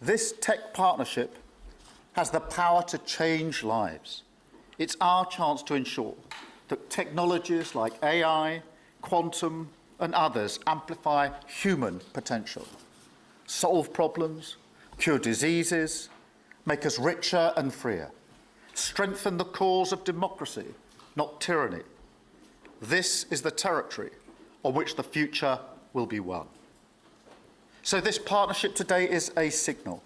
This tech partnership has the power to change lives. It's our chance to ensure that technologies like AI, quantum, and others amplify human potential, solve problems, cure diseases, make us richer and freer, strengthen the cause of democracy, not tyranny. This is the territory on which the future will be won. So this partnership today is a signal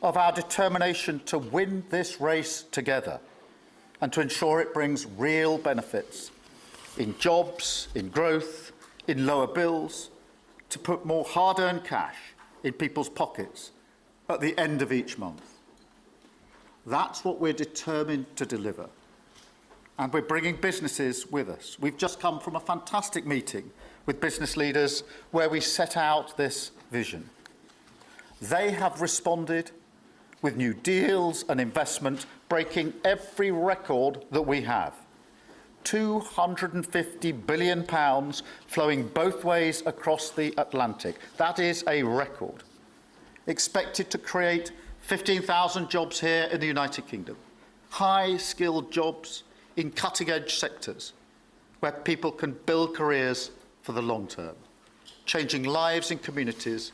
of our determination to win this race together and to ensure it brings real benefits in jobs, in growth, in lower bills, to put more hard-earned cash in people's pockets at the end of each month. That's what we're determined to deliver. And we're bringing businesses with us. We've just come from a fantastic meeting with business leaders where we set out this vision. They have responded with new deals and investment, breaking every record that we have. £250 billion flowing both ways across the Atlantic. That is a record. Expected to create 15,000 jobs here in the United Kingdom. High-skilled jobs in cutting-edge sectors where people can build careers for the long term, changing lives in communities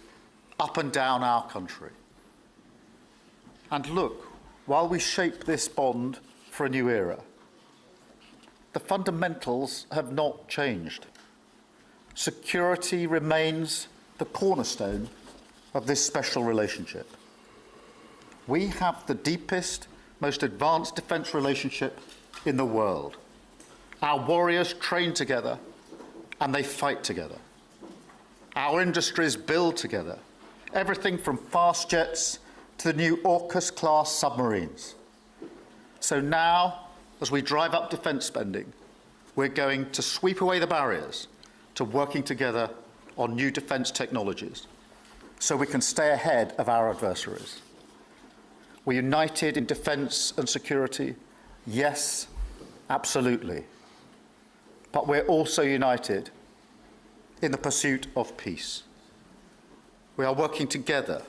up and down our country. And look, while we shape this bond for a new era, the fundamentals have not changed. Security remains the cornerstone of this special relationship. We have the deepest, most advanced defence relationship in the world. Our warriors train together and they fight together. Our industries build together, everything from fast jets to the new AUKUS-class submarines. So now, as we drive up defence spending, we're going to sweep away the barriers to working together on new defence technologies so we can stay ahead of our adversaries. We're united in defence and security. Yes, absolutely. But we're also united in the pursuit of peace. We are working together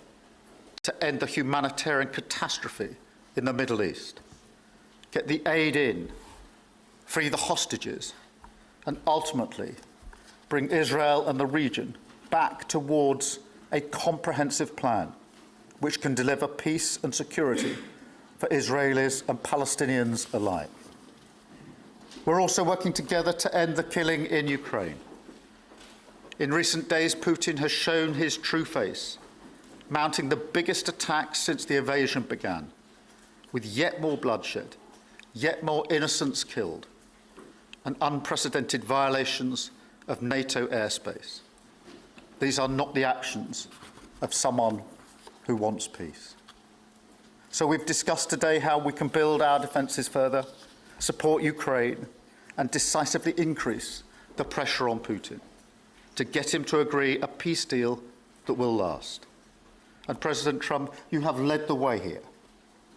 to end the humanitarian catastrophe in the Middle East, get the aid in, free the hostages, and ultimately bring Israel and the region back towards a comprehensive plan which can deliver peace and security for Israelis and Palestinians alike. We're also working together to end the killing in Ukraine. In recent days, Putin has shown his true face, mounting the biggest attacks since the invasion began, with yet more bloodshed, yet more innocents killed, and unprecedented violations of NATO airspace. These are not the actions of someone who wants peace. So we've discussed today how we can build our defences further, support Ukraine, and decisively increase the pressure on Putin to get him to agree a peace deal that will last. And President Trump, you have led the way here,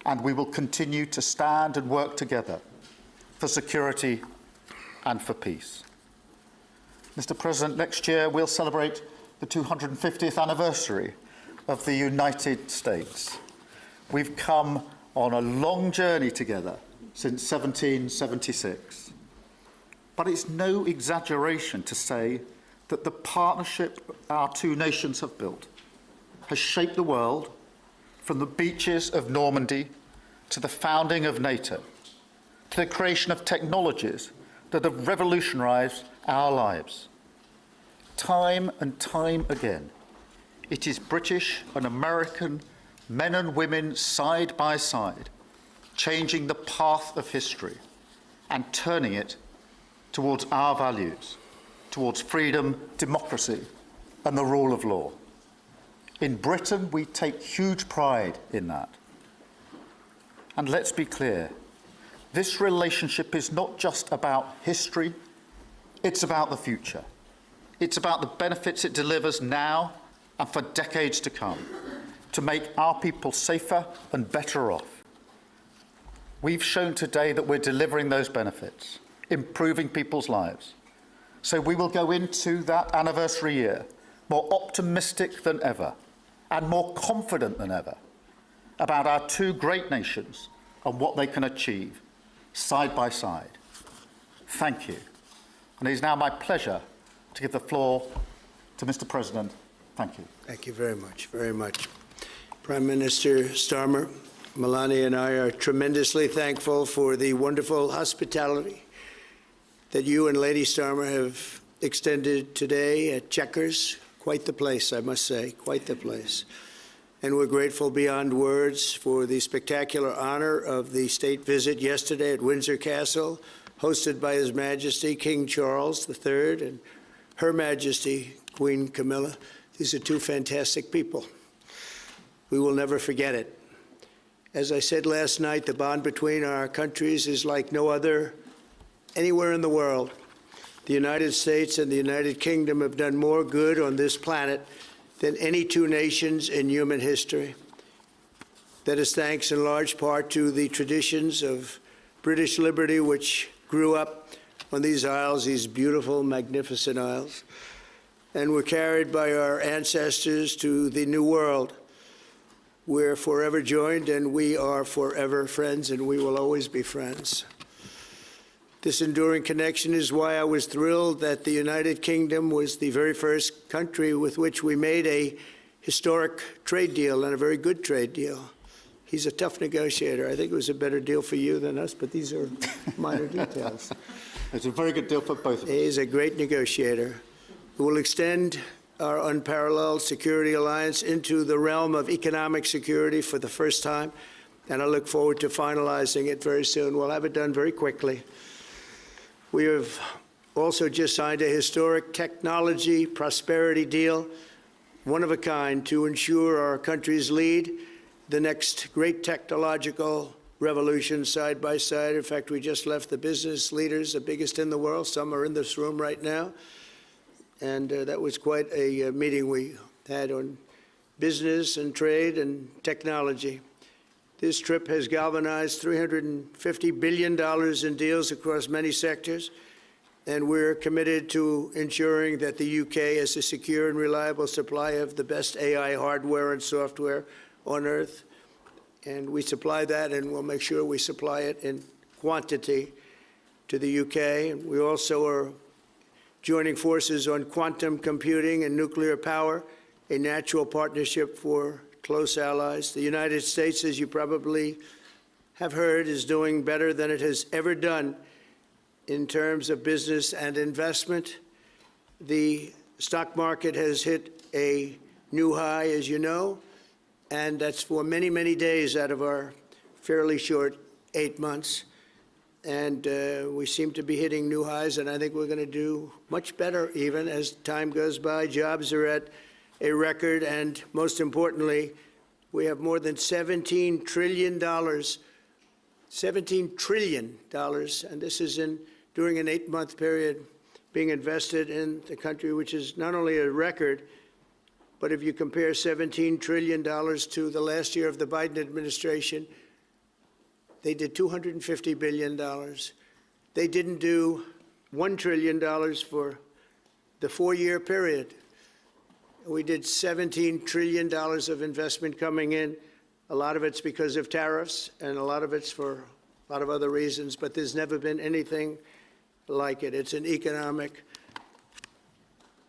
and we will continue to stand and work together for security and for peace. Mr. President, next year we'll celebrate the 250th anniversary of the United States. We've come on a long journey together since 1776. But it's no exaggeration to say that the partnership our two nations have built has shaped the world from the beaches of Normandy to the founding of NATO, to the creation of technologies that have revolutionised our lives. Time and time again, it is British and American men and women side by side, changing the path of history and turning it towards our values, towards freedom, democracy, and the rule of law. In Britain, we take huge pride in that. And let's be clear, this relationship is not just about history, it's about the future. It's about the benefits it delivers now and for decades to come, to make our people safer and better off. We've shown today that we're delivering those benefits, improving people's lives. So we will go into that anniversary year more optimistic than ever and more confident than ever about our two great nations and what they can achieve side by side. Thank you. And it is now my pleasure to give the floor to Mr. President. Thank you. Thank you very much, very much. Prime Minister Starmer, Melania and I are tremendously thankful for the wonderful hospitality that you and Lady Starmer have extended today at Chequers. Quite the place, I must say, quite the place. And we're grateful beyond words for the spectacular honor of the state visit yesterday at Windsor Castle, hosted by His Majesty King Charles III and Her Majesty Queen Camilla. These are two fantastic people. We will never forget it. As I said last night, the bond between our countries is like no other anywhere in the world. The United States and the United Kingdom have done more good on this planet than any two nations in human history. That is thanks in large part to the traditions of British liberty, which grew up on these isles, these beautiful, magnificent isles, and were carried by our ancestors to the New World. We're forever joined, and we are forever friends, and we will always be friends. This enduring connection is why I was thrilled that the United Kingdom was the very first country with which we made a historic trade deal, and a very good trade deal. He's a tough negotiator. I think it was a better deal for you than us, but these are minor details. It's a very good deal for both of us. He's a great negotiator who will extend our unparalleled security alliance into the realm of economic security for the first time, and I look forward to finalizing it very soon. We'll have it done very quickly. We have also just signed a historic technology prosperity deal, one of a kind, to ensure our countries lead the next great technological revolution side by side. In fact, we just left the business leaders, the biggest in the world. Some are in this room right now. And that was quite a meeting we had on business and trade and technology. This trip has galvanized $350 billion in deals across many sectors, and we're committed to ensuring that the UK has a secure and reliable supply of the best AI hardware and software on Earth. And we supply that, and we'll make sure we supply it in quantity to the UK. And we also are joining forces on quantum computing and nuclear power, a natural partnership for close allies. The United States, as you probably have heard, is doing better than it has ever done in terms of business and investment. The stock market has hit a new high, as you know, and that's for many, many days out of our fairly short 8 months. And we seem to be hitting new highs, and I think we're going to do much better even as time goes by. Jobs are at a record, and most importantly, we have more than $17 trillion, $17 trillion, and this is during an 8-month period being invested in the country, which is not only a record, but if you compare $17 trillion to the last year of the Biden administration, they did $250 billion. They didn't do $1 trillion for the 4-year period. We did $17 trillion of investment coming in. A lot of it's because of tariffs, and a lot of it's for a lot of other reasons, but there's never been anything like it. It's an economic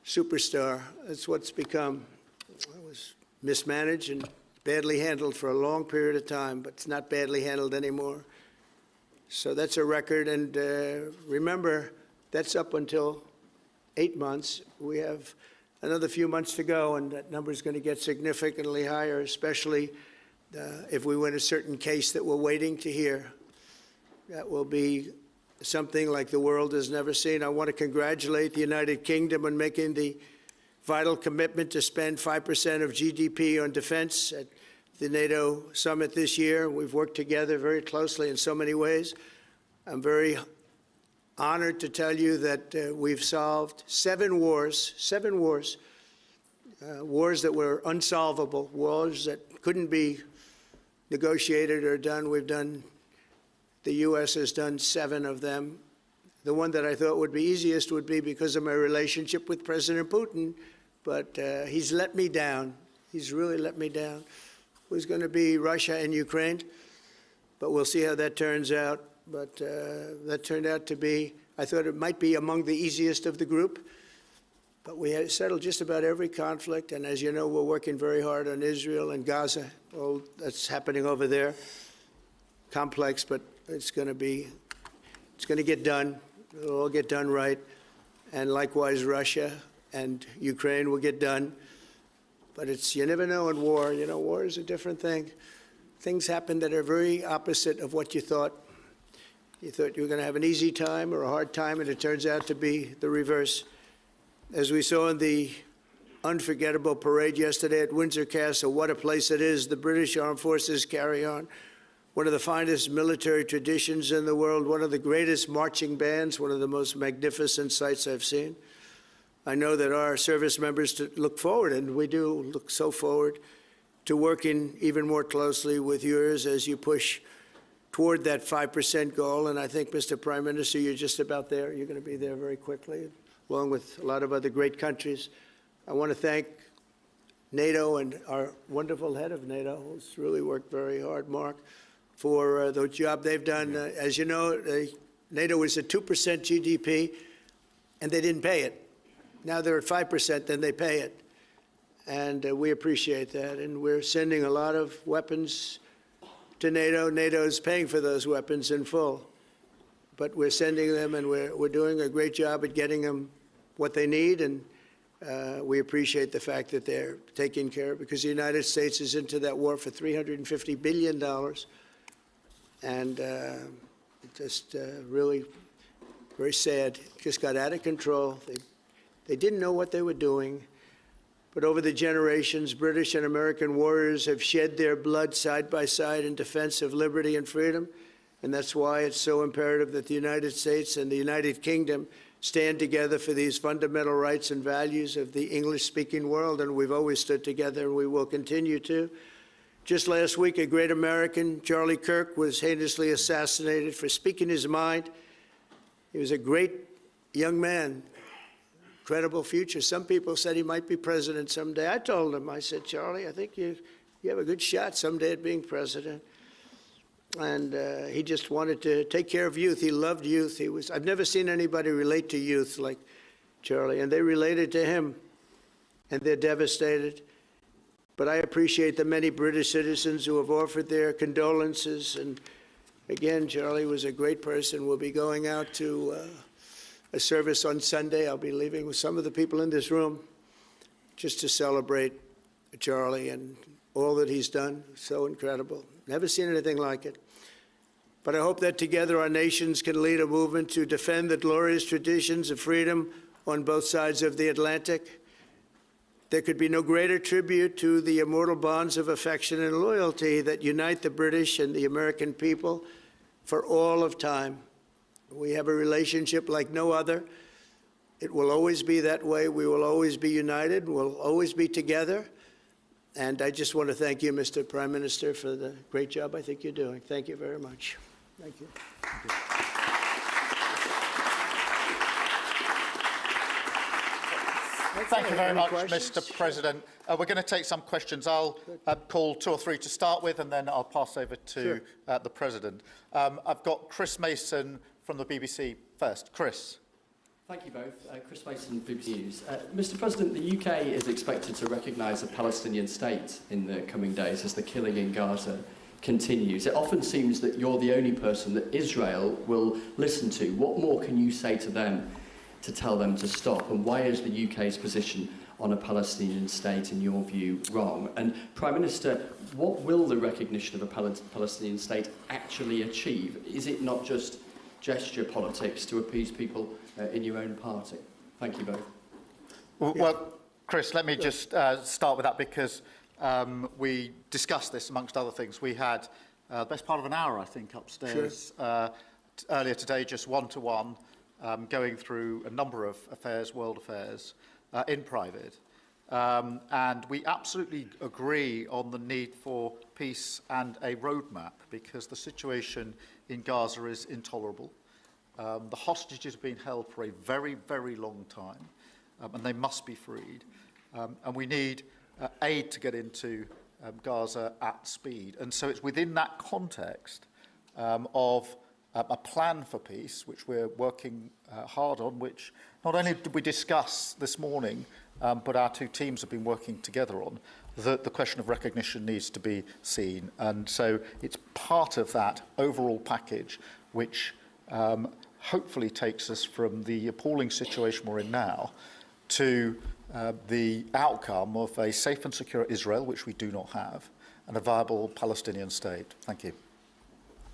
superstar. That's what's become. It was mismanaged and badly handled for a long period of time, but it's not badly handled anymore. So that's a record, and remember, that's up until 8 months. We have another few months to go, and that number is going to get significantly higher, especially if we win a certain case that we're waiting to hear. That will be something like the world has never seen. I want to congratulate the United Kingdom on making the vital commitment to spend 5% of GDP on defense at the NATO summit this year. We've worked together very closely in so many ways. I'm very honored to tell you that we've solved 7 wars, wars that were unsolvable, wars that couldn't be negotiated or done. The U.S. has done 7 of them. The one that I thought would be easiest would be because of my relationship with President Putin, but he's let me down. He's really let me down. Was going to be Russia and Ukraine, but we'll see how that turns out. But that turned out to be, I thought it might be among the easiest of the group, but we had settled just about every conflict. And as you know, we're working very hard on Israel and Gaza. All that's happening over there. Complex, but it's going to get done. It'll all get done right. And likewise, Russia and Ukraine will get done. But it's, you never know in war. You know, war is a different thing. Things happen that are very opposite of what you thought. You thought you were going to have an easy time or a hard time, and it turns out to be the reverse. As we saw in the unforgettable parade yesterday at Windsor Castle, what a place it is. The British Armed Forces carry on one of the finest military traditions in the world, one of the greatest marching bands, one of the most magnificent sights I've seen. I know that our service members look forward, and we do look so forward to working even more closely with yours as you push toward that 5% goal. And I think, Mr. Prime Minister, you're just about there. You're going to be there very quickly, along with a lot of other great countries. I want to thank NATO and our wonderful head of NATO, who's really worked very hard, Mark, for the job they've done. As you know, NATO was at 2% GDP, and they didn't pay it. Now they're at 5%, then they pay it. And we appreciate that. And we're sending a lot of weapons to NATO. NATO is paying for those weapons in full. But we're sending them, and we're doing a great job at getting them what they need. And we appreciate the fact that they're taking care of it, because the United States is into that war for $350 billion. And just really very sad. It just got out of control. They didn't know what they were doing. But over the generations, British and American warriors have shed their blood side by side in defense of liberty and freedom. And that's why it's so imperative that the United States and the United Kingdom stand together for these fundamental rights and values of the English-speaking world. And we've always stood together, and we will continue to. Just last week, a great American, Charlie Kirk, was heinously assassinated for speaking his mind. He was a great young man, incredible future. Some people said he might be president someday. I told him, I said, Charlie, I think you have a good shot someday at being president. And he just wanted to take care of youth. He loved youth. I've never seen anybody relate to youth like Charlie, and they related to him, and they're devastated. But I appreciate the many British citizens who have offered their condolences. And again, Charlie was a great person. We'll be going out to a service on Sunday. I'll be leaving with some of the people in this room just to celebrate Charlie and all that he's done. So incredible. Never seen anything like it. But I hope that together our nations can lead a movement to defend the glorious traditions of freedom on both sides of the Atlantic. There could be no greater tribute to the immortal bonds of affection and loyalty that unite the British and the American people for all of time. We have a relationship like no other. It will always be that way. We will always be united. We'll always be together. And I just want to thank you, Mr. Prime Minister, for the great job I think you're doing. Thank you very much. Thank you. Thank you. Thank you very much, Mr. President. We're going to take some questions. I'll call 2 or 3 to start with, and then I'll pass over to the President. I've got Chris Mason from the BBC first. Chris. Thank you both. Chris Mason, BBC News. Mr. President, the UK is expected to recognise a Palestinian state in the coming days as the killing in Gaza continues. It often seems that you're the only person that Israel will listen to. What more can you say to them to tell them to stop? And why is the UK's position on a Palestinian state, in your view, wrong? And Prime Minister, what will the recognition of a Palestinian state actually achieve? Is it not just gesture politics to appease people in your own party? Thank you both. Well, Chris, let me just start with that, because we discussed this amongst other things. We had the best part of an hour, I think, upstairs earlier today, just one-to-one, going through a number of affairs, world affairs, in private. And we absolutely agree on the need for peace and a roadmap, because the situation in Gaza is intolerable. The hostages have been held for a very, very long time, and they must be freed. And we need aid to get into Gaza at speed. And so it's within that context of a plan for peace, which we're working hard on, which not only did we discuss this morning, but our two teams have been working together on, that the question of recognition needs to be seen. And so it's part of that overall package which hopefully takes us from the appalling situation we're in now to the outcome of a safe and secure Israel, which we do not have, and a viable Palestinian state. Thank you.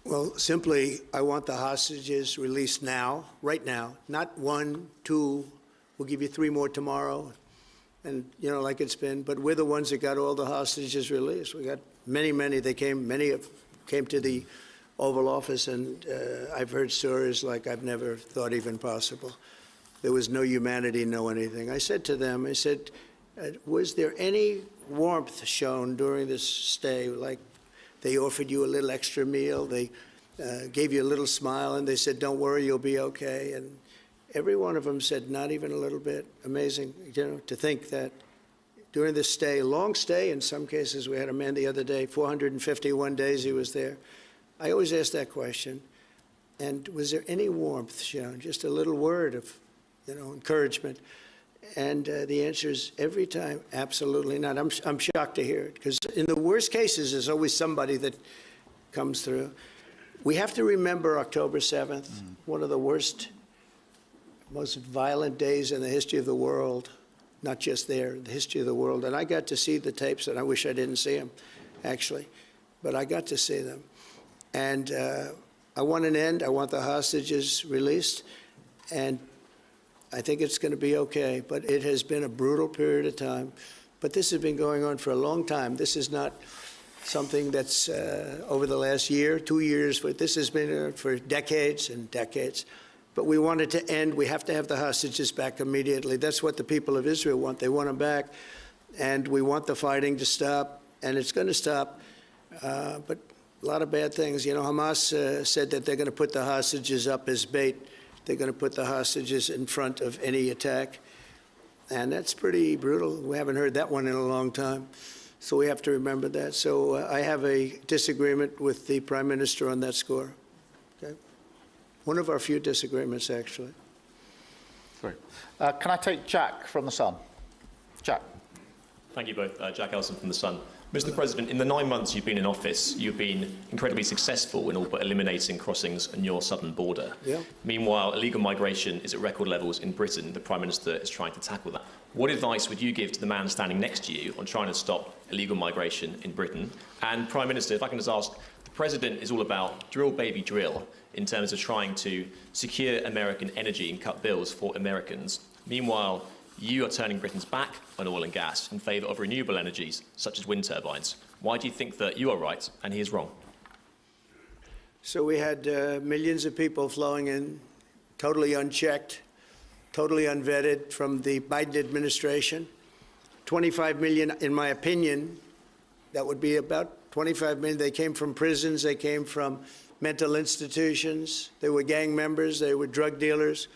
Well, simply, I want the hostages released now, right now, not 1, 2, we'll give you 3 more tomorrow, and, you know, like it's been, but we're the ones that got all the hostages released. We got many, many came to the Oval Office, and I've heard stories like I've never thought even possible. There was no humanity, no anything. I said to them, I said, was there any warmth shown during this stay? Like they offered you a little extra meal, they gave you a little smile, and they said, don't worry, you'll be okay. And every one of them said, not even a little bit. Amazing, you know, to think that during this stay, long stay in some cases. We had a man the other day, 451 days he was there. I always ask that question. And was there any warmth shown? Just a little word of, you know, encouragement. And the answer is every time, absolutely not. I'm shocked to hear it, because in the worst cases, there's always somebody that comes through. We have to remember October 7th, one of the worst, most violent days in the history of the world, not just there, the history of the world. And I got to see the tapes, and I wish I didn't see them, actually, but I got to see them. And I want an end. I want the hostages released, and I think it's going to be okay. But it has been a brutal period of time. But this has been going on for a long time. This is not something that's over the last year, 2 years, but this has been for decades and decades. But we want it to end. We have to have the hostages back immediately. That's what the people of Israel want. They want them back. And we want the fighting to stop, and it's going to stop. But a lot of bad things. You know, Hamas said that they're going to put the hostages up as bait. They're going to put the hostages in front of any attack. And that's pretty brutal. We haven't heard that one in a long time. So we have to remember that. So I have a disagreement with the Prime Minister on that score. Okay? One of our few disagreements, actually. Sorry. Can I take Jack from The Sun? Jack. Thank you both. Jack Elson from The Sun. Mr. President, in the 9 months you've been in office, you've been incredibly successful in all but eliminating crossings on your southern border. Yeah. Meanwhile, illegal migration is at record levels in Britain. The Prime Minister is trying to tackle that. What advice would you give to the man standing next to you on trying to stop illegal migration in Britain? And Prime Minister, if I can just ask, the President is all about drill, baby, drill in terms of trying to secure American energy and cut bills for Americans. Meanwhile, you are turning Britain's back on oil and gas in favour of renewable energies, such as wind turbines. Why do you think that you are right and he is wrong? So we had millions of people flowing in, totally unchecked, totally unvetted from the Biden administration. 25 million, in my opinion, that would be about 25 million. They came from prisons, they came from mental institutions, they were gang members, they were drug dealers.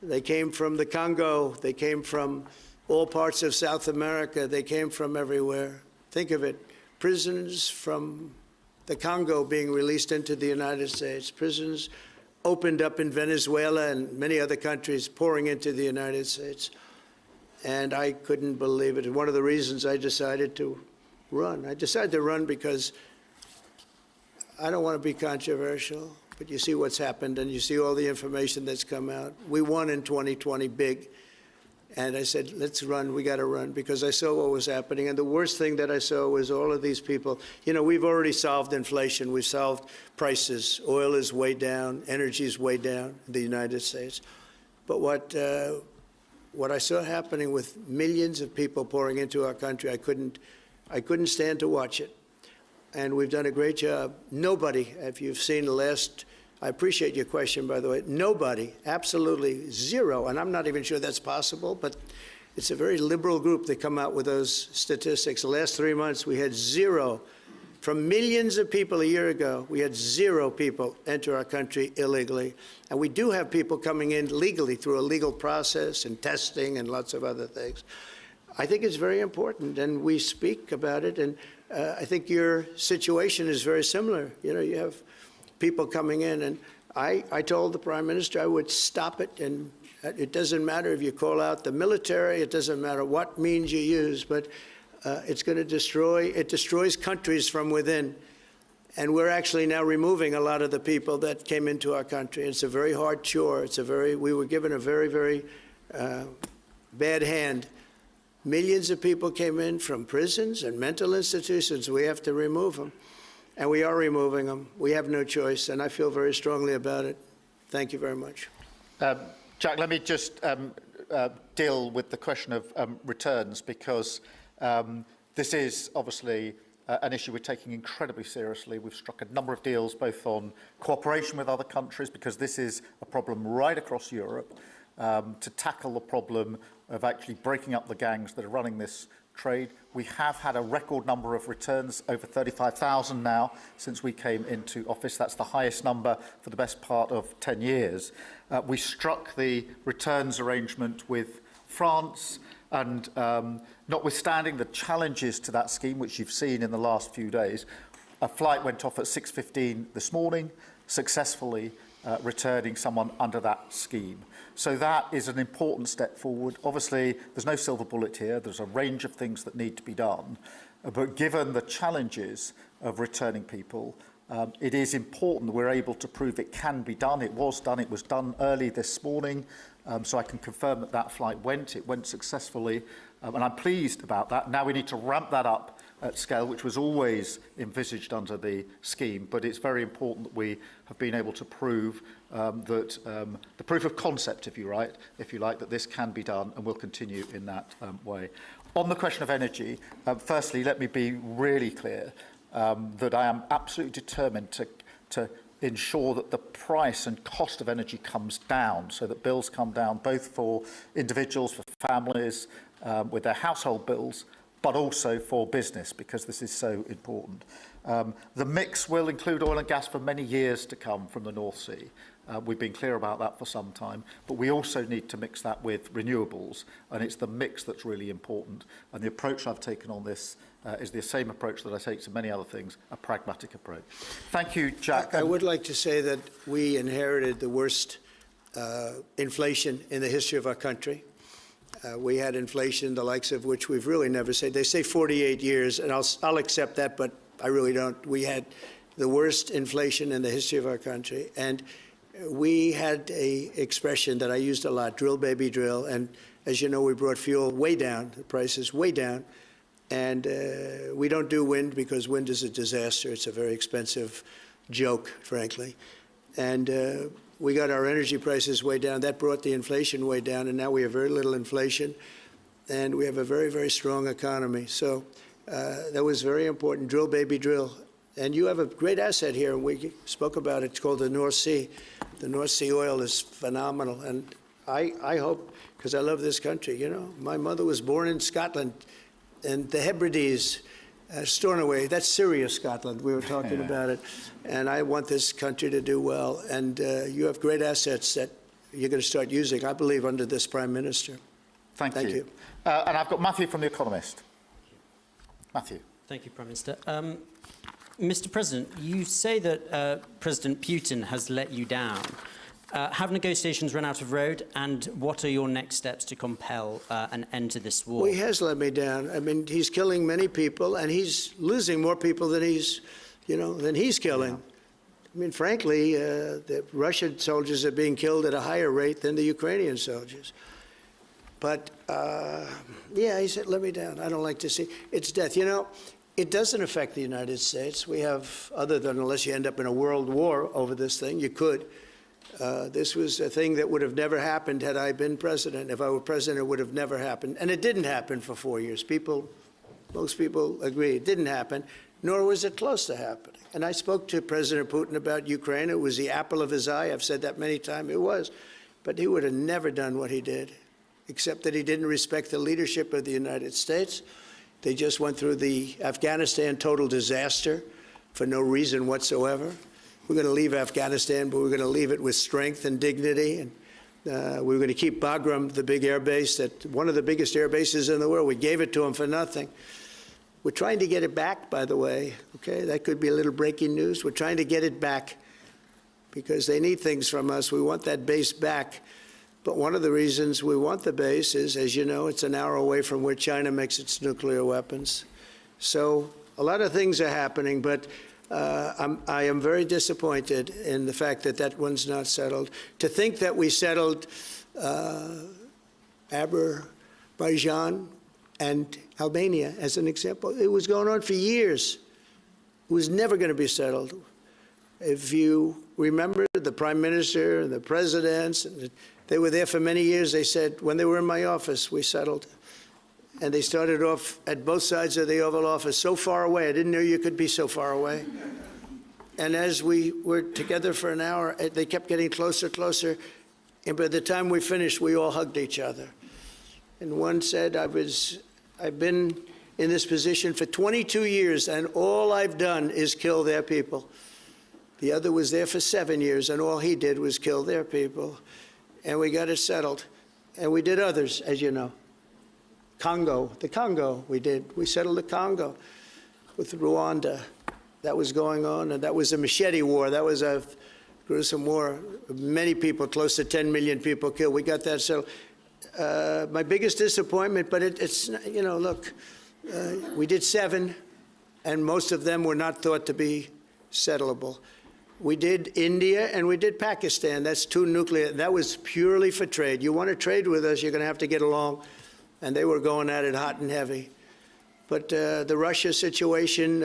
They came from the Congo. They came from all parts of South America. They came from everywhere. Think of it, prisons from the Congo being released into the United States, prisons opened up in Venezuela and many other countries pouring into the United States. And I couldn't believe it. One of the reasons I decided to run. I decided to run because I don't want to be controversial. But you see what's happened, and you see all the information that's come out. We won in 2020 big. And I said, let's run. We got to run, because I saw what was happening. And the worst thing that I saw was all of these people. You know, we've already solved inflation. We've solved prices. Oil is way down. Energy is way down in the United States. But what I saw happening with millions of people pouring into our country, I couldn't stand to watch it. And we've done a great job. Nobody, if you've seen the last, I appreciate your question, by the way, nobody, absolutely zero, and I'm not even sure that's possible, but it's a very liberal group that come out with those statistics. The last 3 months, we had zero. From millions of people a year ago, we had zero people enter our country illegally. And we do have people coming in legally through a legal process and testing and lots of other things. I think it's very important, and we speak about it. And I think your situation is very similar. You know, you have people coming in, and I told the Prime Minister I would stop it, and it doesn't matter if you call out the military, it doesn't matter what means you use, but it's going to destroys countries from within. And we're actually now removing a lot of the people that came into our country. It's a very hard chore. We were given a very, very bad hand. Millions of people came in from prisons and mental institutions. We have to remove them. And we are removing them. We have no choice, and I feel very strongly about it. Thank you very much. Jack, let me just deal with the question of returns, because this is obviously an issue we're taking incredibly seriously. We've struck a number of deals both on cooperation with other countries, because this is a problem right across Europe, to tackle the problem of actually breaking up the gangs that are running this trade. We have had a record number of returns, over 35,000 now since we came into office. That's the highest number for the best part of 10 years. We struck the returns arrangement with France, and notwithstanding the challenges to that scheme, which you've seen in the last few days, a flight went off at 6:15 this morning, successfully returning someone under that scheme. So that is an important step forward. Obviously, there's no silver bullet here. There's a range of things that need to be done. But given the challenges of returning people, it is important that we're able to prove it can be done. It was done. It was done early this morning. So I can confirm that that flight went. It went successfully. And I'm pleased about that. Now we need to ramp that up at scale, which was always envisaged under the scheme. But it's very important that we have been able to prove that the proof of concept, if you like, that this can be done, and will continue in that way. On the question of energy, firstly, let me be really clear that I am absolutely determined to ensure that the price and cost of energy comes down, so that bills come down both for individuals, for families, with their household bills, but also for business, because this is so important. The mix will include oil and gas for many years to come from the North Sea. We've been clear about that for some time, but we also need to mix that with renewables, and it's the mix that's really important. And the approach I've taken on this is the same approach that I take to many other things, a pragmatic approach. Thank you, Jack. I would like to say that we inherited the worst inflation in the history of our country. We had inflation, the likes of which we've really never seen. They say 48 years, and I'll accept that, but I really don't. We had the worst inflation in the history of our country. And we had a expression that I used a lot, drill, baby, drill. And as you know, we brought fuel way down, the prices way down. And we don't do wind because wind is a disaster. It's a very expensive joke, frankly. And we got our energy prices way down. That brought the inflation way down, and now we have very little inflation, and we have a very, very strong economy. So that was very important. Drill, baby, drill. And you have a great asset here, and we spoke about it. It's called the North Sea. The North Sea oil is phenomenal, and I hope, because I love this country, you know. My mother was born in Scotland, and the Hebrides, Stornoway, that's serious Scotland. We were talking about it. And I want this country to do well. And you have great assets that you're going to start using, I believe, under this Prime Minister. Thank you. And I've got Matthew from The Economist. Matthew. Thank you, Prime Minister. Mr. President, you say that President Putin has let you down. Have negotiations run out of road, and what are your next steps to compel an end to this war? Well, he has let me down. I mean, he's killing many people, and he's losing more people than he's killing. Yeah. I mean, frankly, the Russian soldiers are being killed at a higher rate than the Ukrainian soldiers. But, yeah, he said, let me down. I don't like to see. It's death. You know, it doesn't affect the United States. We have, other than unless you end up in a world war over this thing, you could. This was a thing that would have never happened had I been president. If I were president, it would have never happened. And it didn't happen for 4 years. Most people agree it didn't happen, nor was it close to happening. And I spoke to President Putin about Ukraine. It was the apple of his eye. I've said that many times. It was. But he would have never done what he did, except that he didn't respect the leadership of the United States. They just went through the Afghanistan total disaster for no reason whatsoever. We're going to leave Afghanistan, but we're going to leave it with strength and dignity. And We were going to keep Bagram, the big air base, one of the biggest air bases in the world. We gave it to them for nothing. We're trying to get it back, by the way. Okay, that could be a little breaking news. We're trying to get it back because they need things from us. We want that base back. But one of the reasons we want the base is, as you know, it's an hour away from where China makes its nuclear weapons. So a lot of things are happening, but I am very disappointed in the fact that that one's not settled. To think that we settled Azerbaijan and Albania as an example, it was going on for years. It was never going to be settled. If you remember, the Prime Minister and the presidents, they were there for many years. They said, when they were in my office, we settled. And they started off at both sides of the Oval Office, so far away. I didn't know you could be so far away. And as we were together for an hour, they kept getting closer, closer. And by the time we finished, we all hugged each other. And one said, I've been in this position for 22 years, and all I've done is kill their people. The other was there for 7 years, and all he did was kill their people. And we got it settled. And we did others, as you know. The Congo, we settled the Congo with Rwanda. That was going on, and that was a machete war. That was a gruesome war. Many people, close to 10 million people killed. We got that settled. My biggest disappointment, but it's, you know, look, we did 7, and most of them were not thought to be settleable. We did India and we did Pakistan. That's 2 nuclear. That was purely for trade. You want to trade with us, you're going to have to get along. And they were going at it hot and heavy. But the Russia situation,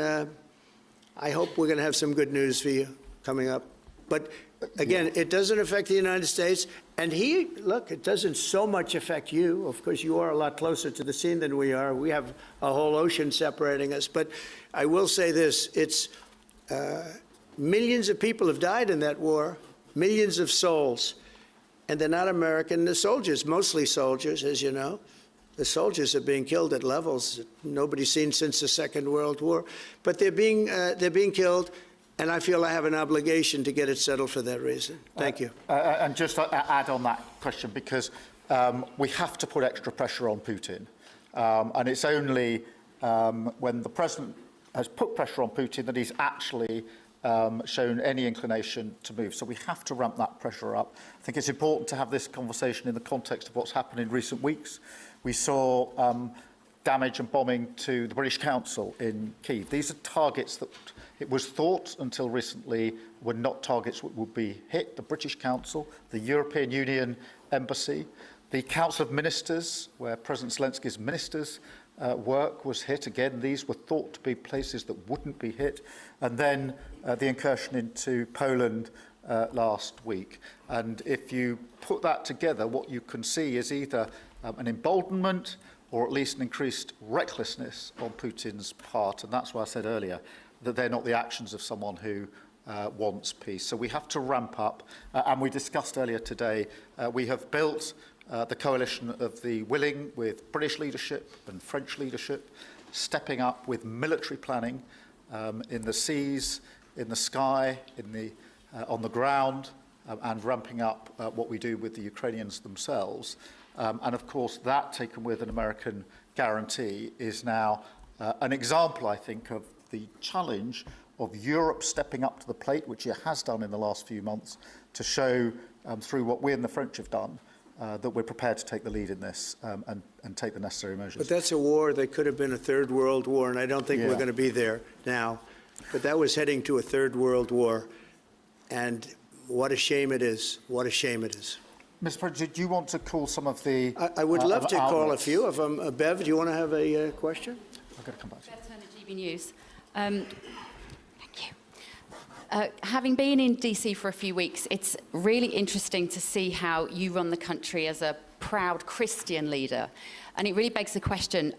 I hope we're going to have some good news for you coming up. But again, it doesn't affect the United States. And look, it doesn't so much affect you. Of course, you are a lot closer to the scene than we are. We have a whole ocean separating us. But I will say this, it's millions of people have died in that war, millions of souls. And they're not American. The soldiers, mostly soldiers, as you know. The soldiers are being killed at levels that nobody's seen since the Second World War. But they're being killed, and I feel I have an obligation to get it settled for that reason. Thank you. And just to add on that question, because we have to put extra pressure on Putin. And it's only when the president has put pressure on Putin that he's actually shown any inclination to move. So we have to ramp that pressure up. I think it's important to have this conversation in the context of what's happened in recent weeks. We saw damage and bombing to the British Council in Kyiv. These are targets that it was thought until recently were not targets that would be hit. The British Council, the European Union Embassy, the Council of Ministers, where President Zelensky's ministers work was hit. Again, these were thought to be places that wouldn't be hit. And then the incursion into Poland last week. And if you put that together, what you can see is either an emboldenment or at least an increased recklessness on Putin's part. And that's why I said earlier that they're not the actions of someone who wants peace. So we have to ramp up. And we discussed earlier today, we have built the coalition of the willing with British leadership and French leadership, stepping up with military planning in the seas, in the sky, on the ground, and ramping up what we do with the Ukrainians themselves. And of course, that taken with an American guarantee is now an example, I think, of the challenge of Europe stepping up to the plate, which it has done in the last few months, to show through what we and the French have done that we're prepared to take the lead in this and take the necessary measures. But that's a war that could have been a third world war, and I don't think we're going to be there now. But that was heading to a third world war, and what a shame it is. What a shame it is. Mr. President, do you want to call some of the... I would love to call a few of them. Bev, do you want to have a question? I've got to come back to you. Bev Turner, GB News. Thank you. Having been in DC for a few weeks, it's really interesting to see how you run the country as a proud Christian leader. And it really begs the question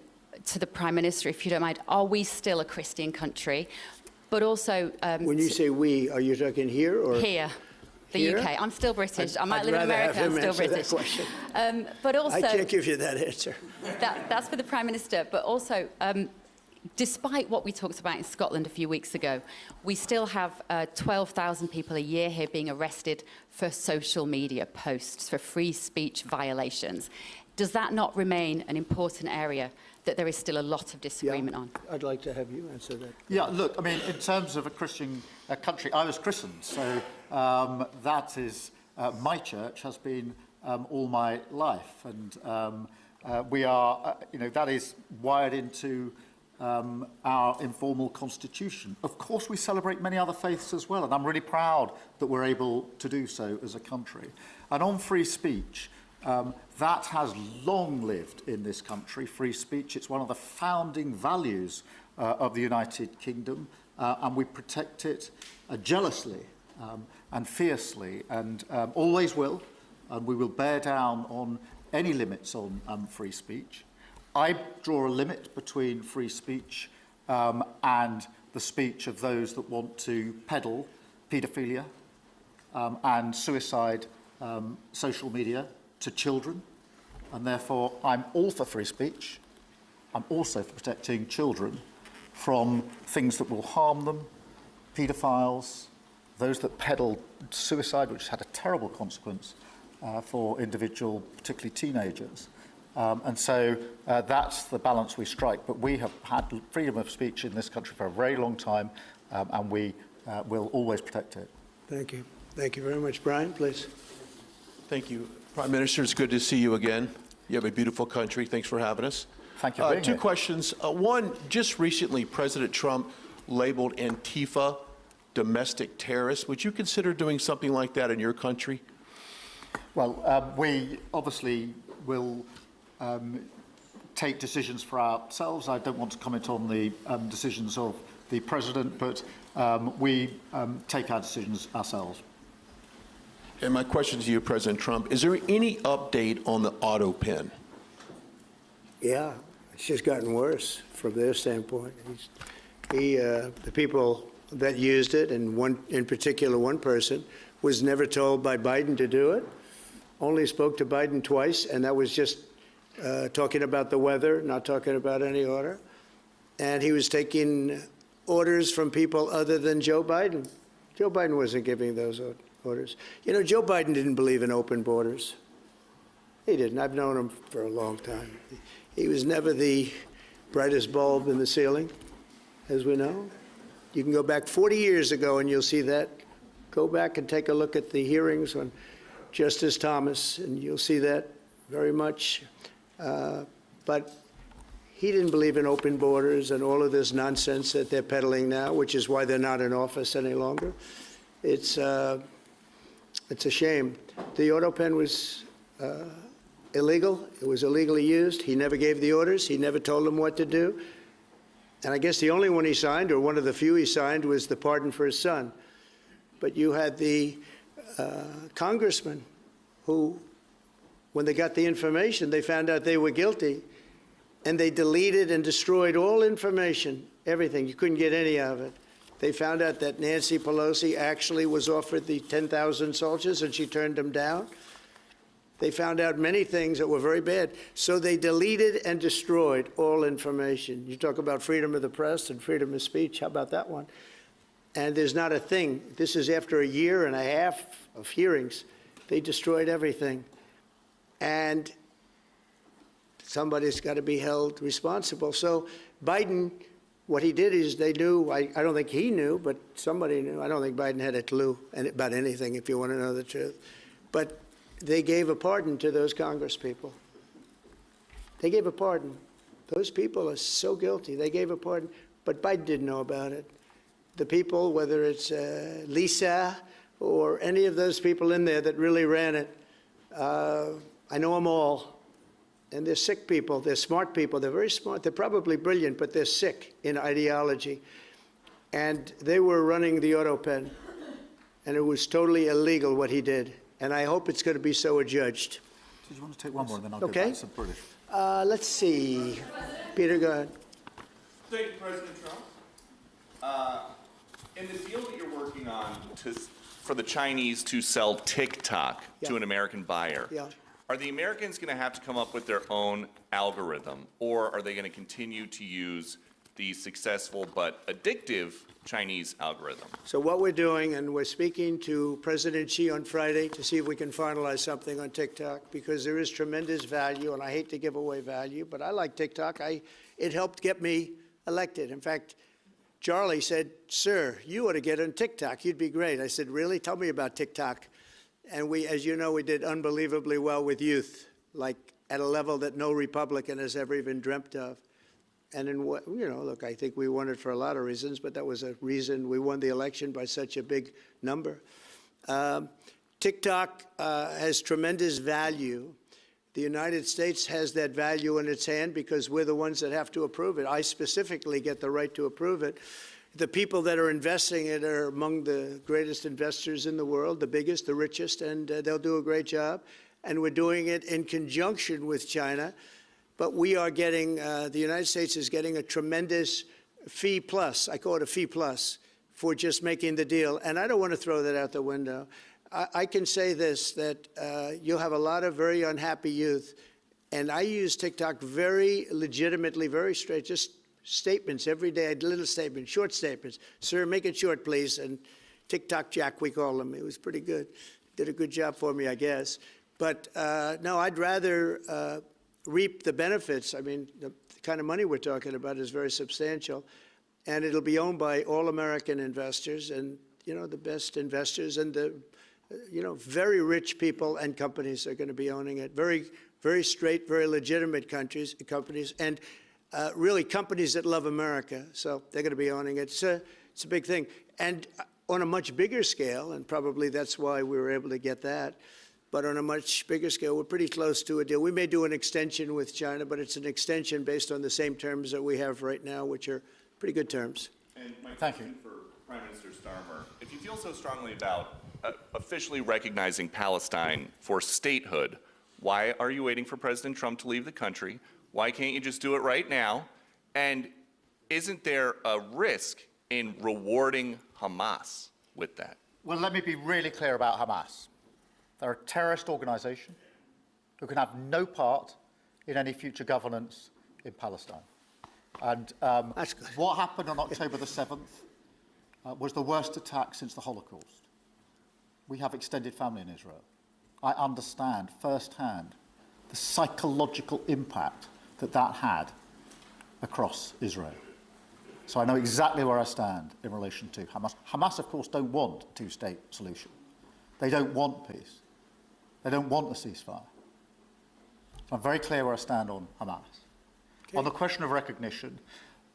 to the Prime Minister, if you don't mind, are we still a Christian country? But also... when you say we, are you talking here or...? Here. The UK. I'm still British. I might live in America, I'm still British. But also... I can't give you that answer. That's for the Prime Minister. But also, despite what we talked about in Scotland a few weeks ago, we still have 12,000 people a year here being arrested for social media posts, for free speech violations. Does that not remain an important area that there is still a lot of disagreement on? I'd like to have you answer that. Yeah, look, I mean, in terms of a Christian country, I was christened, so that is, my church has been all my life, and we are, that is wired into our informal constitution. Of course, we celebrate many other faiths as well, and I'm really proud that we're able to do so as a country. And on free speech, that has long lived in this country, free speech. It's one of the founding values of the United Kingdom, and we protect it jealously and fiercely, and always will, and we will bear down on any limits on free speech. I draw a limit between free speech and the speech of those that want to peddle paedophilia and suicide social media to children, and therefore I'm all for free speech. I'm also for protecting children from things that will harm them, paedophiles, those that peddle suicide, which has had a terrible consequence for individual, particularly teenagers. And so that's the balance we strike. But we have had freedom of speech in this country for a very long time, and we will always protect it. Thank you. Thank you very much. Brian, please. Thank you. Prime Minister, it's good to see you again. You have a beautiful country. Thanks for having us. Thank you for being Two here. questions. One, just recently, President Trump labeled Antifa domestic terrorists. Would you consider doing something like that in your country? Well, we obviously will take decisions for ourselves. I don't want to comment on the decisions of the President, but we take our decisions ourselves. And my question to you, President Trump, is there any update on the auto pen? Yeah, it's just gotten worse from their standpoint. The people that used it, and in particular one person, was never told by Biden to do it. Only spoke to Biden twice, and that was just talking about the weather, not talking about any order. And he was taking orders from people other than Joe Biden. Joe Biden wasn't giving those orders. You know, Joe Biden didn't believe in open borders. He didn't. I've known him for a long time. He was never the brightest bulb in the ceiling, as we know. You can go back 40 years ago and you'll see that. Go back and take a look at the hearings on Justice Thomas, and you'll see that very much. But he didn't believe in open borders and all of this nonsense that they're peddling now, which is why they're not in office any longer. It's a shame. The auto pen was illegal. It was illegally used. He never gave the orders. He never told them what to do. And I guess the only one he signed, or one of the few he signed, was the pardon for his son. But you had the congressman who, when they got the information, they found out they were guilty, and they deleted and destroyed all information, everything. You couldn't get any of it. They found out that Nancy Pelosi actually was offered the 10,000 soldiers, and she turned them down. They found out many things that were very bad. So they deleted and destroyed all information. You talk about freedom of the press and freedom of speech. How about that one? And there's not a thing. This is after a year and a half of hearings. They destroyed everything. And somebody's got to be held responsible. So Biden, what he did is they knew, I don't think he knew, but somebody knew. I don't think Biden had a clue about anything, if you want to know the truth. But they gave a pardon to those congresspeople. They gave a pardon. Those people are so guilty. They gave a pardon, but Biden didn't know about it. The people, whether it's Lisa or any of those people in there that really ran it, I know them all. And they're sick people. They're smart people. They're very smart. They're probably brilliant, but they're sick in ideology. And they were running the auto pen, and it was totally illegal what he did. And I hope it's going to be so adjudged. Did you want to take one more, and then I'll Okay. go back to British? Let's see. Peter, go ahead. Thank you, President Trump. In the deal that you're working on for the Chinese to sell TikTok to an American buyer, are the Americans going to have to come up with their own algorithm, or are they going to continue to use the successful but addictive Chinese algorithm? So what we're doing, and we're speaking to President Xi on Friday to see if we can finalize something on TikTok, because there is tremendous value, and I hate to give away value, but I like TikTok. It helped get me elected. In fact, Charlie said, "Sir, you ought to get on TikTok. You'd be great." I said, "Really? Tell me about TikTok." And we, as you know, we did unbelievably well with youth, like at a level that no Republican has ever even dreamt of. And in what, look, I think we won it for a lot of reasons, but that was a reason we won the election by such a big number. TikTok has tremendous value. The United States has that value in its hand because we're the ones that have to approve it. I specifically get the right to approve it. The people that are investing it are among the greatest investors in the world, the biggest, the richest, and they'll do a great job. And we're doing it in conjunction with China. But we are getting, the United States is getting a tremendous fee plus, I call it a fee plus, for just making the deal. And I don't want to throw that out the window. I can say this, that you'll have a lot of very unhappy youth. And I use TikTok very legitimately, very straight, just statements every day, little statements, short statements. "Sir, make it short, please." And TikTok Jack, we call him. It was pretty good. Did a good job for me, I guess. But no, I'd rather reap the benefits. I mean, the kind of money we're talking about is very substantial. And it'll be owned by all American investors and, the best investors and the, very rich people and companies are going to be owning it. Very, very straight, very legitimate companies, and really companies that love America. So they're going to be owning it. It's a big thing. And on a much bigger scale, and probably that's why we were able to get that, but on a much bigger scale, we're pretty close to a deal. We may do an extension with China, but it's an extension based on the same terms that we have right now, which are pretty good terms. And my question for Prime Minister Starmer, if you feel so strongly about officially recognizing Palestine for statehood, why are you waiting for President Trump to leave the country? Why can't you just do it right now? And isn't there a risk in rewarding Hamas with that? Well, let me be really clear about Hamas. They're a terrorist organisation who can have no part in any future governance in Palestine. And what happened on October the 7th was the worst attack since the Holocaust. We have extended family in Israel. I understand firsthand the psychological impact that had across Israel. So I know exactly where I stand in relation to Hamas. Hamas, of course, don't want a two-state solution. They don't want peace. They don't want a ceasefire. So I'm very clear where I stand on Hamas. Okay. On the question of recognition,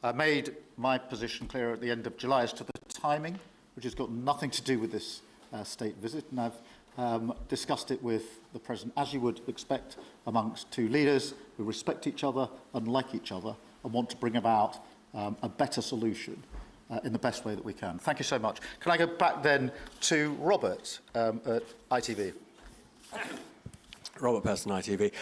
I made my position clear at the end of July as to the timing, which has got nothing to do with this state visit, and I've discussed it with the President, as you would expect amongst two leaders who respect each other and like each other and want to bring about a better solution in the best way that we can. Thank you so much. Can I go back then to Robert at ITV? Robert Person, ITV.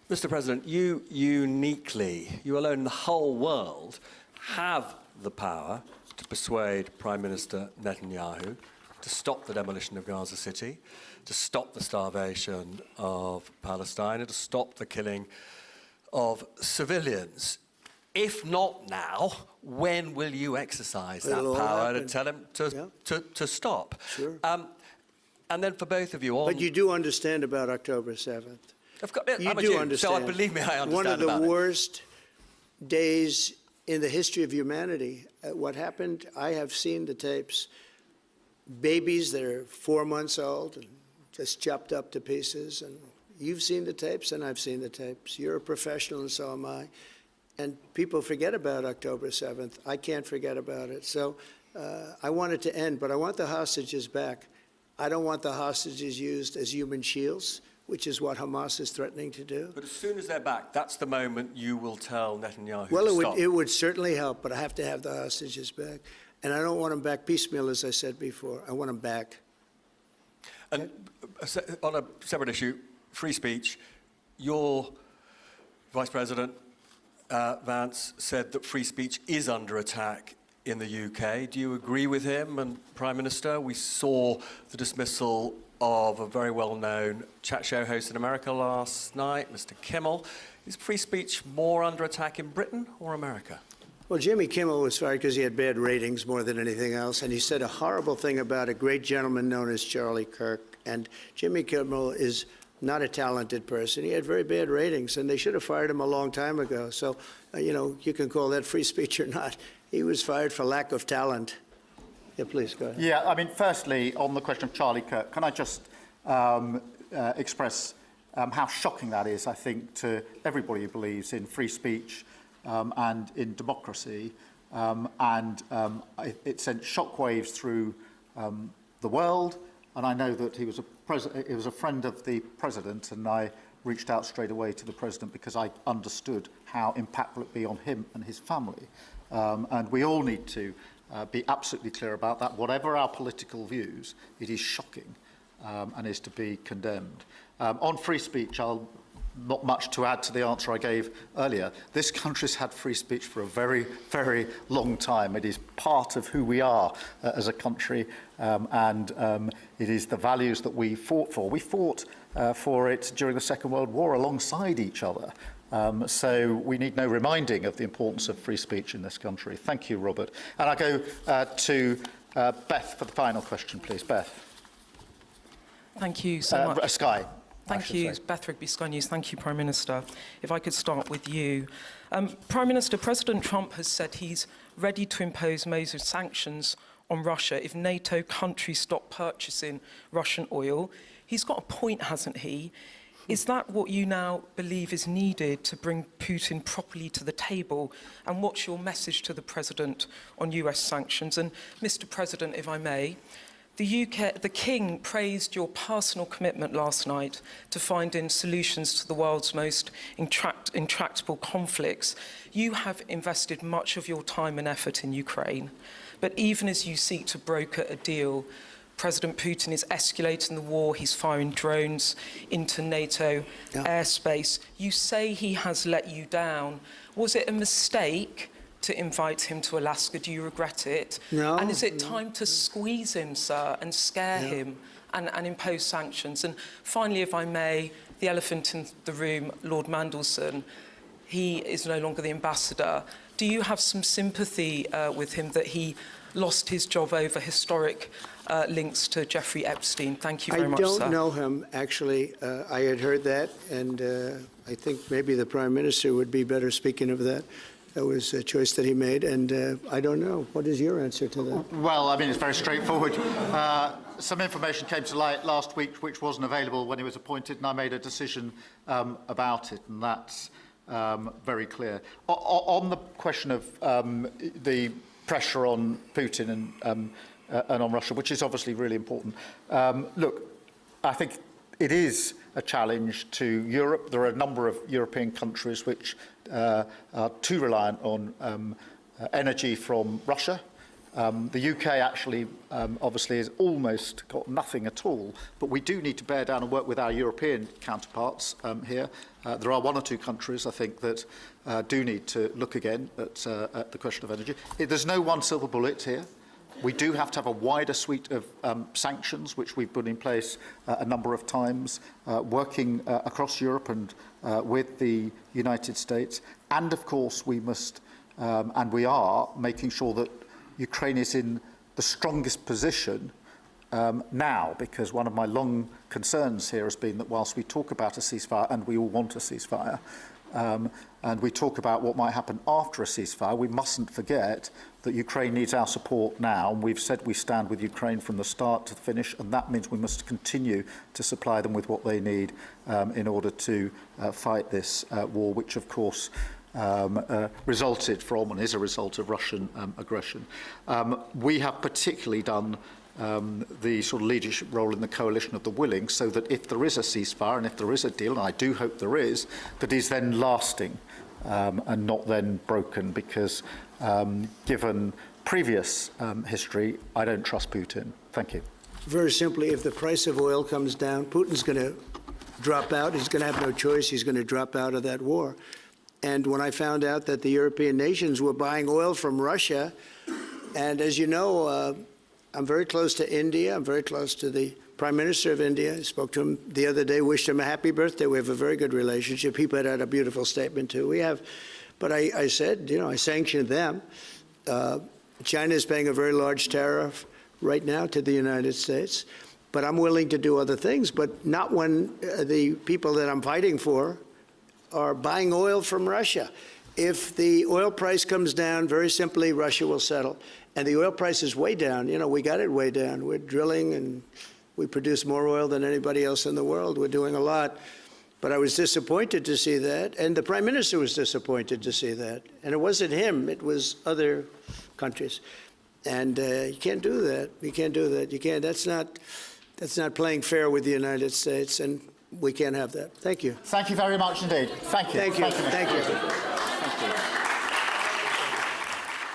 Mr. President, you uniquely, you alone in the whole world, have the power to persuade Prime Minister Netanyahu to stop the demolition of Gaza City, to stop the starvation of Palestine, and to stop the killing of civilians. If not now, when will you exercise that power to tell him to stop? Sure. And then for both of you on... But you do understand about October 7th. You do understand. So believe me, I understand. One of the worst days in the history of humanity. What happened, I have seen the tapes. Babies that are 4 months old and just chopped up to pieces. And you've seen the tapes and I've seen the tapes. You're a professional and so am I. And people forget about October 7th. I can't forget about it. So I want it to end, but I want the hostages back. I don't want the hostages used as human shields, which is what Hamas is threatening to do. But as soon as they're back, that's the moment you will tell Netanyahu well, to stop. It would certainly help, but I have to have the hostages back. And I don't want them back piecemeal, as I said before. I want them back. And on a separate issue, free speech, your Vice President, Vance, said that free speech is under attack in the UK. Do you agree with him? And Prime Minister, we saw the dismissal of a very well-known chat show host in America last night, Mr. Kimmel. Is free speech more under attack in Britain or America? Well, Jimmy Kimmel was fired because he had bad ratings more than anything else, and he said a horrible thing about a great gentleman known as Charlie Kirk. And Jimmy Kimmel is not a talented person. He had very bad ratings, and they should have fired him a long time ago. So, you know, you can call that free speech or not. He was fired for lack of talent. Yeah, please, go ahead. Yeah, I mean, firstly, on the question of Charlie Kirk, can I just express how shocking that is, I think, to everybody who believes in free speech and in democracy. It sent shockwaves through the world, and I know that he was a friend of the president, and I reached out straight away to the president because I understood how impactful it would be on him and his family. And we all need to be absolutely clear about that. Whatever our political views, it is shocking and is to be condemned. On free speech, not much to add to the answer I gave earlier. This country's had free speech for a very, very long time. It is part of who we are as a country, and it is the values that we fought for. We fought for it during the Second World War alongside each other. So we need no reminding of the importance of free speech in this country. Thank you, Robert. And I go to Beth for the final question, please. Beth. Thank you so much. Sky. Thank you, Beth Rigby, Sky News. Thank you, Prime Minister. If I could start with you. Prime Minister, President Trump has said he's ready to impose major sanctions on Russia if NATO countries stop purchasing Russian oil. He's got a point, hasn't he? Is that what you now believe is needed to bring Putin properly to the table? And what's your message to the President on US sanctions? And Mr. President, if I may, the King praised your personal commitment last night to finding solutions to the world's most intractable conflicts. You have invested much of your time and effort in Ukraine, but even as you seek to broker a deal, President Putin is escalating the war. He's firing drones into NATO airspace. You say he has let you down. Was it a mistake to invite him to Alaska? Do you regret it? No. And is it time to squeeze him, sir, and scare him and impose sanctions? And finally, if I may, the elephant in the room, Lord Mandelson, he is no longer the ambassador. Do you have some sympathy with him that he lost his job over historic links to Jeffrey Epstein? Thank you very much, sir. I don't know him, actually. I had heard that, and I think maybe the Prime Minister would be better speaking of that. That was a choice that he made, and I don't know. What is your answer to that? Well, I mean, it's very straightforward. Some information came to light last week which wasn't available when he was appointed, and I made a decision about it, and that's very clear. On the question of the pressure on Putin and on Russia, which is obviously really important, look, I think it is a challenge to Europe. There are a number of European countries which are too reliant on energy from Russia. The UK actually obviously has almost got nothing at all, but we do need to bear down and work with our European counterparts here. There are one or two countries, I think, that do need to look again at the question of energy. There's no one silver bullet here. We do have to have a wider suite of sanctions, which we've put in place a number of times, working across Europe and with the United States. And of course, we must, and we are, making sure that Ukraine is in the strongest position now, because one of my long concerns here has been that whilst we talk about a ceasefire, and we all want a ceasefire, and we talk about what might happen after a ceasefire, we mustn't forget that Ukraine needs our support now, and we've said we stand with Ukraine from the start to the finish, and that means we must continue to supply them with what they need in order to fight this war, which of course resulted from and is a result of Russian aggression. We have particularly done the sort of leadership role in the coalition of the willing, so that if there is a ceasefire and if there is a deal, and I do hope there is, that is then lasting and not then broken, because given previous history, I don't trust Putin. Thank you. Very simply, if the price of oil comes down, Putin's going to drop out. He's going to have no choice. He's going to drop out of that war. And when I found out that the European nations were buying oil from Russia, and as you know, I'm very close to India. I'm very close to the Prime Minister of India. I spoke to him the other day, wished him a happy birthday. We have a very good relationship. He put out a beautiful statement, too. We have But I said, I sanctioned them. China is paying a very large tariff right now to the United States. But I'm willing to do other things, but not when the people that I'm fighting for are buying oil from Russia. If the oil price comes down, very simply, Russia will settle. And the oil price is way down. We got it way down. We're drilling and we produce more oil than anybody else in the world. We're doing a lot. But I was disappointed to see that. And the Prime Minister was disappointed to see that. And it wasn't him. It was other countries. And you can't do that. You can't do that. You can't. That's not playing fair with the United States. And we can't have that. Thank you. Thank you very much indeed. Thank you. Thank you. Thank you. Thank you.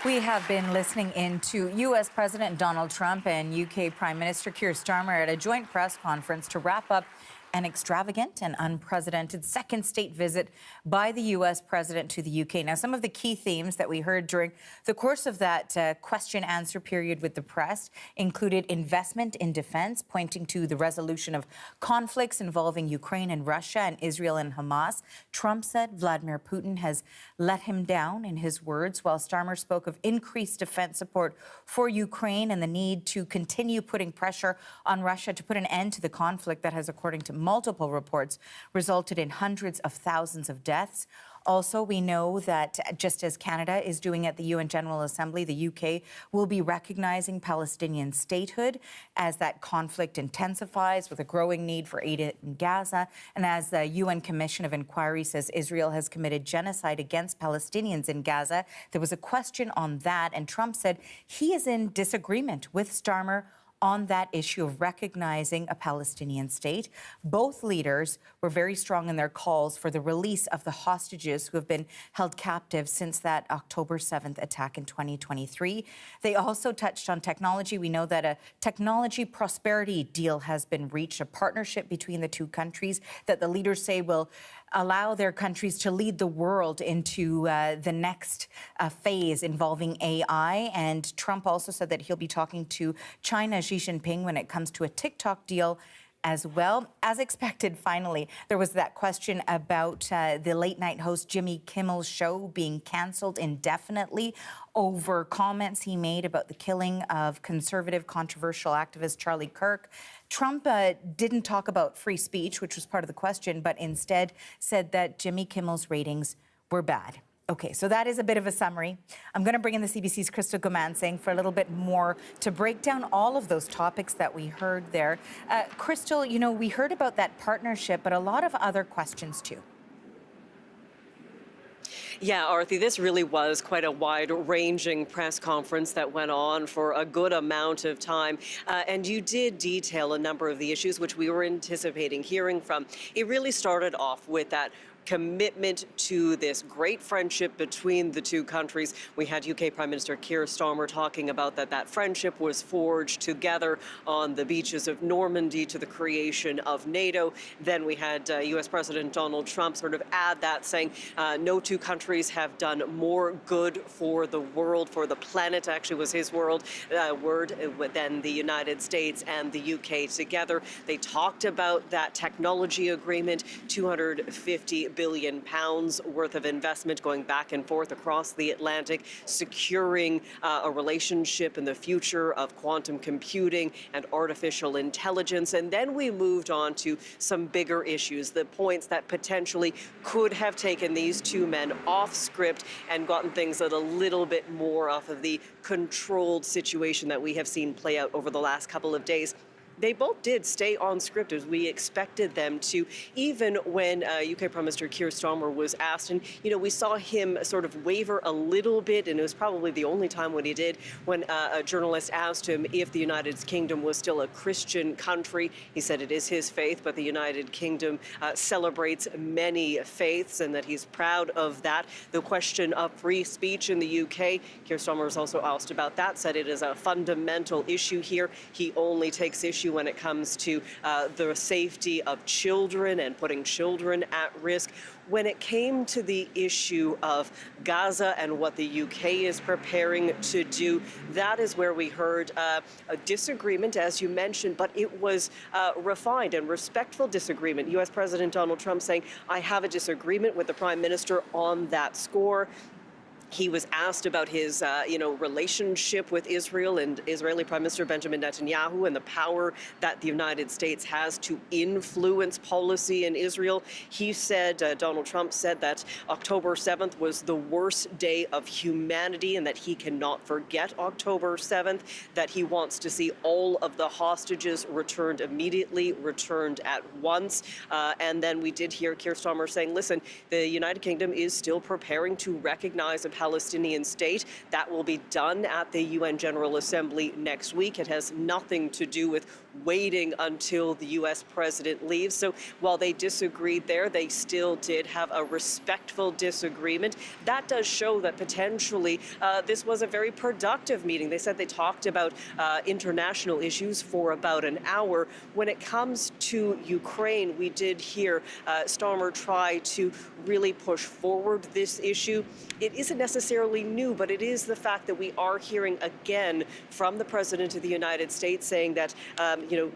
We have been listening in to U.S. President Donald Trump and UK Prime Minister Keir Starmer at a joint press conference to wrap up an extravagant and unprecedented second state visit by the U.S. president to the UK. Now, some of the key themes that we heard during the course of that question-answer period with the press included investment in defense, pointing to the resolution of conflicts involving Ukraine and Russia and Israel and Hamas. Trump said Vladimir Putin has let him down, in his words, while Starmer spoke of increased defense support for Ukraine and the need to continue putting pressure on Russia to put an end to the conflict that has, according to multiple reports, resulted in hundreds of thousands of deaths. Also, we know that just as Canada is doing at the UN General Assembly, the UK will be recognizing Palestinian statehood as that conflict intensifies with a growing need for aid in Gaza. And as the UN Commission of Inquiry says Israel has committed genocide against Palestinians in Gaza, there was a question on that, and Trump said he is in disagreement with Starmer on that issue of recognizing a Palestinian state. Both leaders were very strong in their calls for the release of the hostages who have been held captive since that October 7th attack in 2023. They also touched on technology. We know that a technology prosperity deal has been reached, a partnership between the two countries that the leaders say will allow their countries to lead the world into the next phase involving AI. And Trump also said that he'll be talking to China, Xi Jinping, when it comes to a TikTok deal as well. As expected, finally, there was that question about the late-night host Jimmy Kimmel's show being canceled indefinitely over comments he made about the killing of conservative controversial activist Charlie Kirk. Trump didn't talk about free speech, which was part of the question, but instead said that Jimmy Kimmel's ratings were bad. Okay, so that is a bit of a summary. I'm going to bring in the CBC's Crystal Gomansing for a little bit more to break down all of those topics that we heard there. Crystal, we heard about that partnership, but a lot of other questions too. Yeah, Arthi, this really was quite a wide-ranging press conference that went on for a good amount of time. And you did detail a number of the issues which we were anticipating hearing from. It really started off with that commitment to this great friendship between the two countries. We had UK Prime Minister Keir Starmer talking about that friendship was forged together on the beaches of Normandy to the creation of NATO. Then we had US President Donald Trump sort of add that, saying no two countries have done more good for the world, for the planet, actually was his word, than the United States and the UK together. They talked about that technology agreement, 250 billion pounds worth of investment going back and forth across the Atlantic, securing a relationship in the future of quantum computing and artificial intelligence. And then we moved on to some bigger issues, the points that potentially could have taken these two men off script and gotten things a little bit more off of the controlled situation that we have seen play out over the last couple of days. They both did stay on script as we expected them to, even when UK Prime Minister Keir Starmer was asked. And, we saw him sort of waver a little bit, and it was probably the only time when he did, when a journalist asked him if the United Kingdom was still a Christian country. He said it is his faith, but the United Kingdom celebrates many faiths and that he's proud of that. The question of free speech in the UK, Keir Starmer was also asked about that, said it is a fundamental issue here. He only takes issue when it comes to the safety of children and putting children at risk. when it came to the issue of Gaza and what the UK is preparing to do, that is where we heard a disagreement, as you mentioned, but it was refined and respectful disagreement. U.S. President Donald Trump saying, I have a disagreement with the Prime Minister on that score. He was asked about his, relationship with Israel and Israeli Prime Minister Benjamin Netanyahu and the power that the United States has to influence policy in Israel. He said, Donald Trump said that October 7th was the worst day of humanity and that he cannot forget October 7th, that he wants to see all of the hostages returned immediately, returned at once. And then we did hear Keir Starmer saying, listen, the United Kingdom is still preparing to recognize a Palestinian state. That will be done at the UN General Assembly next week. It has nothing to do with waiting until the U.S. president leaves. So while they disagreed there, they still did have a respectful disagreement. That does show that potentially this was a very productive meeting. They said they talked about international issues for about an hour. When it comes to Ukraine, we did hear Starmer try to really push forward this issue. It isn't necessarily new, but it is the fact that we are hearing again from the President of the United States saying that,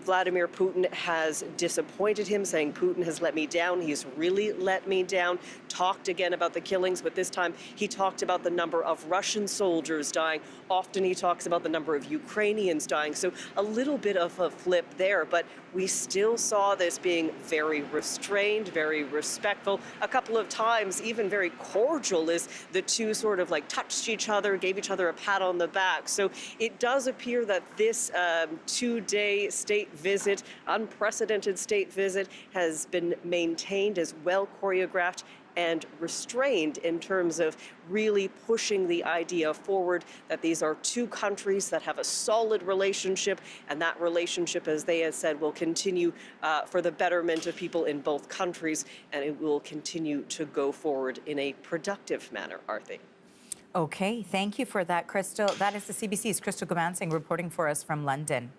Vladimir Putin has disappointed him, saying Putin has let me down. He's really let me down. Talked again about the killings, but this time he talked about the number of Russian soldiers dying. Often he talks about the number of Ukrainians dying. So a little bit of a flip there, but we still saw this being very restrained, very respectful. A couple of times, even very cordial, as the two sort of like touched each other, gave each other a pat on the back. So it does appear that this two-day state visit, unprecedented state visit, has been maintained as well choreographed and restrained in terms of really pushing the idea forward that these are two countries that have a solid relationship, and that relationship, as they have said, will continue for the betterment of people in both countries, and it will continue to go forward in a productive manner, Arthi. Okay, thank you for that, Crystal. That is the CBC's Crystal Gomansing reporting for us from London.